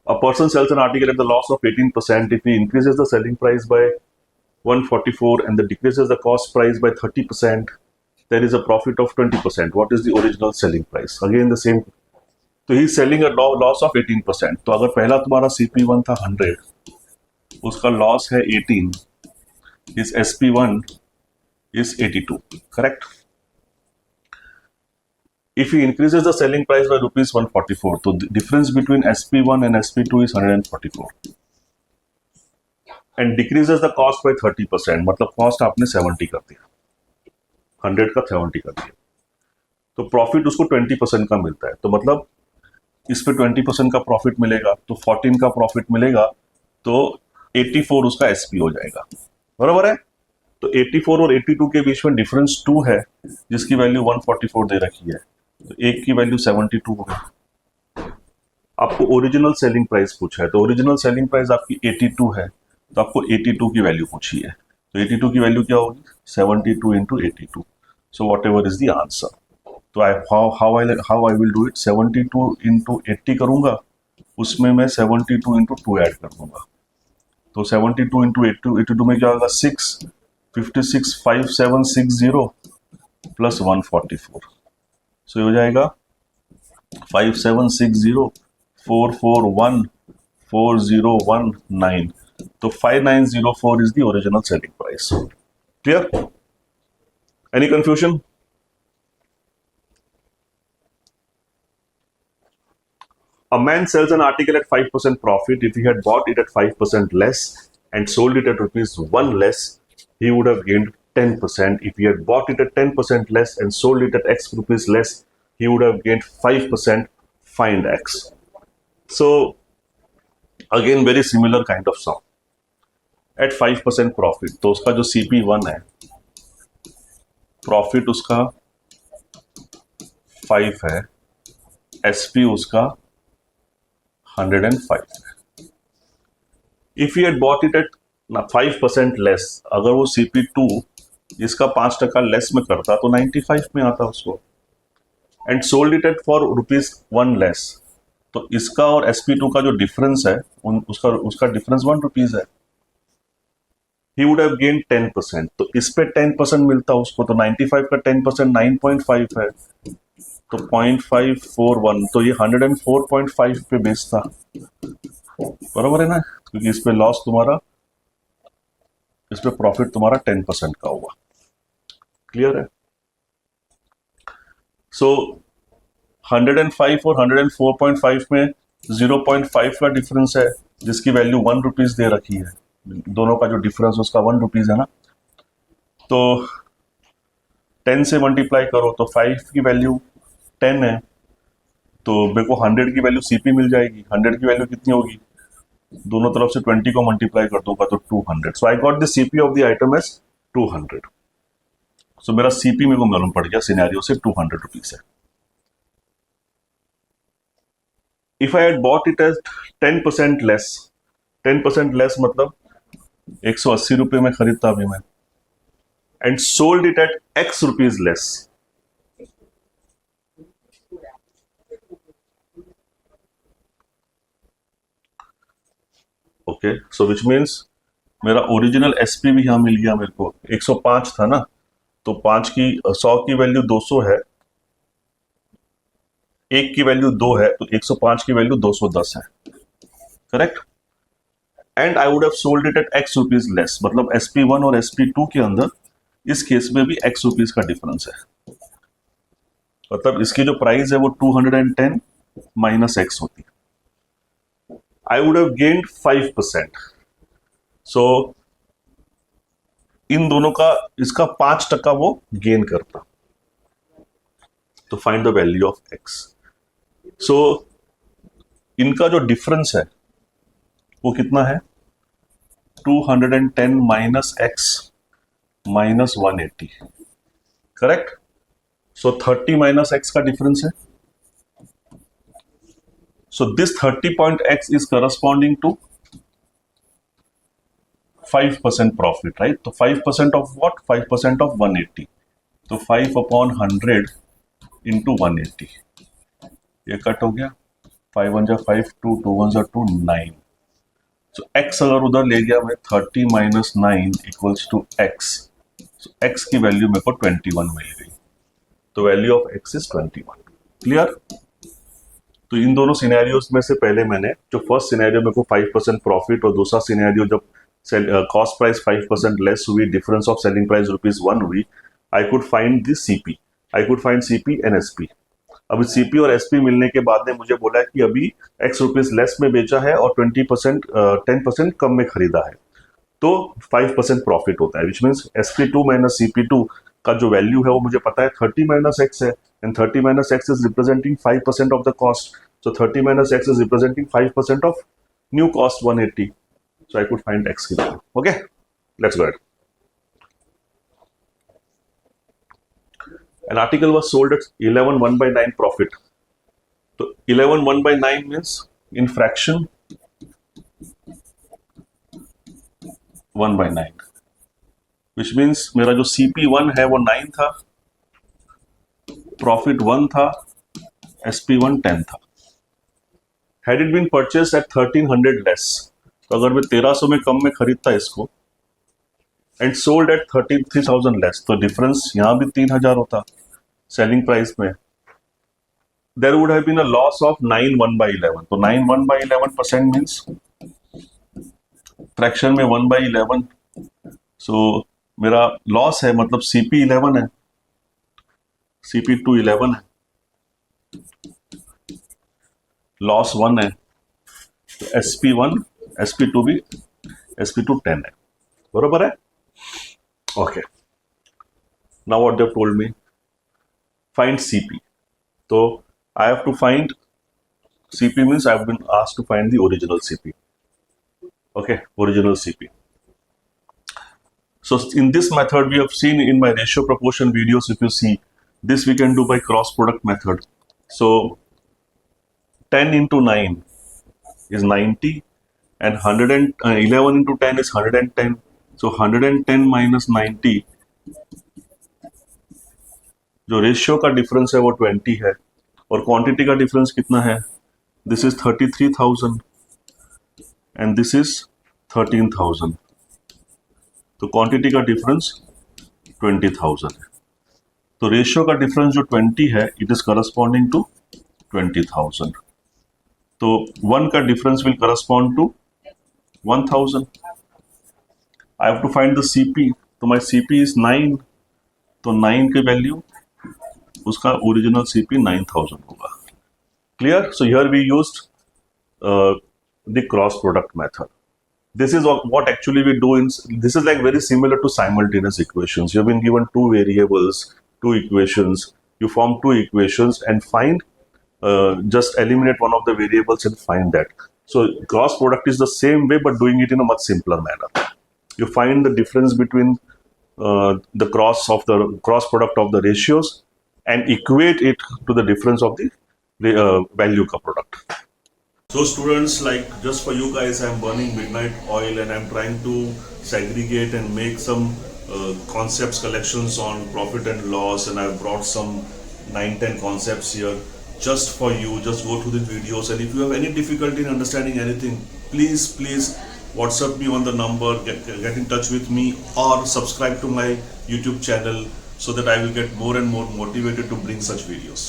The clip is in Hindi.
A person sells an article at the loss of 18%. If he increases the selling price by 144 and then decreases the cost price by 30%, there is a profit of 20%. What is the original selling price? Again the same. तो ही सेलिंग अ लॉस ऑफ 18%. तो अगर पहला तुम्हारा CP1 था 100, उसका लॉस है 18, इस SP1 is 82, correct? If he increases the selling price by rupees 144, so the difference between SP1 and SP2 is 144, and decreases the cost by 30%, मतलब cost आपने 70 कर दिया, 100 का 70 कर दिया, तो प्रॉफिट उसको 20% का मिलता है. तो मतलब इस पे 20% का प्रॉफिट मिलेगा, तो 14 का प्रॉफिट मिलेगा, तो 84 उसका SP हो जाएगा. बराबर है. तो 84 और 82 के बीच में डिफरेंस 2 है, जिसकी वैल्यू 144 दे रखी है, तो एक की वैल्यू 72 हो गई. आपको ओरिजिनल सेलिंग प्राइस पूछा है, तो ओरिजिनल सेलिंग प्राइस आपकी 82 है, तो आपको 82 की वैल्यू पूछी है. तो 82 की वैल्यू क्या होगी? 72 into 82. So whatever is the answer. तो how I will do it, 72 into 80 करूंगा, उसमें मैं 72 इंटू 2 ऐड कर दूंगा. तो 72 इंटू 82 में क्या होगा? 6, 56, 5760 प्लस 144. सो हो जाएगा 5760 441 4019. तो 5904 is the original selling price. Clear? Any confusion? A man sells an article at 5% profit. If he had bought it at 5% less and sold it at rupees 1 less, he would have gained 10%. If he had bought it at 10% less and sold it at X rupees less, he would have gained 5%. Find X. So again very similar kind of sum. At 5% profit, तो उसका जो CP1 है, प्रॉफिट उसका 5 है, SP उसका 105 है. If he had bought it at 5% less, अगर वो CP2 इसका 5% लेस में करता तो 95 में आता उसको, and sold it eight for rupees 1 less, तो इसका और SP2 का जो डिफरेंस है उसका डिफरेंस 1 रुपीज है. He would have gained 10%. तो इस पे 10% मिलता उसको, तो 95 का 10% 9.5 है, तो 0.541, तो ये 104.5 पे बेचता. बराबर है ना, क्योंकि इस पे लॉस तुम्हारा, इस पे प्रॉफिट तुम्हारा 10% का होगा. क्लियर है? सो 105 और 104.5 में 0.5 का डिफरेंस है, जिसकी वैल्यू 1 रुपीज दे रखी है. दोनों का जो डिफरेंस उसका 1 रुपीज है ना, तो 10 से मल्टीप्लाई करो तो 5 की वैल्यू 10 है, तो मेरे को 100 की वैल्यू CP मिल जाएगी. 100 की वैल्यू कितनी होगी? दोनों तरफ से 20 को मल्टीप्लाई कर दूंगा तो 200. So I got the CP of the item as 200. So मेरा CP मेरे को मालूम पड़ गया सिनेरियो से 200 रुपीज है. If I had bought it as 10% less, 10% less मतलब 180 रुपये में खरीदता अभी मैं, and sold it at X rupees less, okay. So which means मेरा ओरिजिनल SP भी यहां मिल गया मेरे को. 105 था ना, तो 5 की 100 की वैल्यू 200 है, 1 की वैल्यू 2 है, तो 105 की वैल्यू 210 है. Correct? And I would have sold it at X rupees less, मतलब SP1 और SP2 के अंदर इस केस में भी X रुपीज का डिफरेंस है. मतलब इसकी जो प्राइस है वो 210 माइनस X होती है. I would have gained 5%. So इन दोनों का, इसका 5% वो गेन करता. तो find the value of X. So इनका जो डिफरेंस है वो कितना है? 210 minus X minus 180. Correct? So 30 minus X का डिफरेंस है. So this 30.X is corresponding to 5% profit, right? तो 5% ऑफ व्हाट? 5% ऑफ 180. तो 5 अपॉन 100 इंटू 180, ये कट हो गया. 5 1 5, 2 2 1 2, 9. So x अगर उधर ले गया मैं 30 minus 9 equals to x. So x की वैल्यू मेरे को 21 मिल गई. तो value of x is 21. Clear? तो इन दोनों सिनेरियोज में से पहले मैंने जो फर्स्ट सिनेरियो मेरे को 5% प्रॉफिट और दूसरा सिनेरियो जब कॉस्ट प्राइस 5% लेस हुई, डिफरेंस ऑफ सेलिंग प्राइस ₹1 हुई, आई could find this CP. I could find CP and SP. अभी सीपी और एसपी मिलने के बाद ने मुझे बोला है कि अभी x रुपीज लेस में बेचा है और 10% कम में खरीदा है, तो 5% प्रॉफिट होता है, which means SP2 minus CP2 का जो वैल्यू है वो मुझे पता है 30 माइनस एक्स है, and 30 minus x is representing 5% of the cost. So 30 minus x is representing 5% of new cost 180. So I could find x की value. Okay, let's go ahead. An article was sold at 11 1/9 profit. So 11 1/9 means in fraction 1/9, which means मेरा जो CP1 है वो 9 था, profit 1 था, SP1 10 था. Had it been purchased at 1300 less, तो अगर मैं 1300 में कम में खरीदता इसको एंड सोल्ड एट 33,000 लेस, तो डिफरेंस यहाँ भी 3,000 होता सेलिंग प्राइस में. There would have been a loss of 9 1/11. तो 9 1/11% मीन्स फ्रैक्शन में 1/11. सो मेरा लॉस है, मतलब CP 11 है, CP2 11 है, लॉस 1 है, तो SP1 SP2 भी SP2 10 है. बरोबर है? Okay. Now what they've told me, find CP. So I have to find CP means I've been asked to find the original CP. Okay, original CP. So in this method we have seen in my ratio proportion videos, if you see this we can do by cross product method. So 10 into 9 is 90 and 11 into 10 is 110. So 110 minus 90, जो रेशियो का डिफरेंस है वो 20 है, और क्वांटिटी का डिफरेंस कितना है? This is 33,000 and this is 13,000. तो क्वांटिटी का डिफरेंस 20,000 है. तो रेशियो का डिफरेंस जो 20 है, इट इज करस्पॉन्डिंग टू 20,000. तो 1 का difference will correspond to 1,000. I have to find the CP. तो my CP is 9. तो 9 की वैल्यू उसका ओरिजिनल CP 9,000 होगा. Clear? So here we used the cross product method. This is what actually we do in. This is like very similar to simultaneous equations. You have been given two variables, two equations. You form two equations and find. Just eliminate one of the variables and find that. So cross product is the same way, but doing it in a much simpler manner. You find the difference between the cross product of the ratios and equate it to the difference of the value ka product. So students, like just for you guys, I'm burning midnight oil and I'm trying to segregate and make some concepts collections on profit and loss, and I've brought some 9-10 concepts here just for you. Just go through these videos, and if you have any difficulty in understanding anything, please WhatsApp me on the number, get in touch with me, or subscribe to my YouTube channel so that I will get more and more motivated to bring such videos.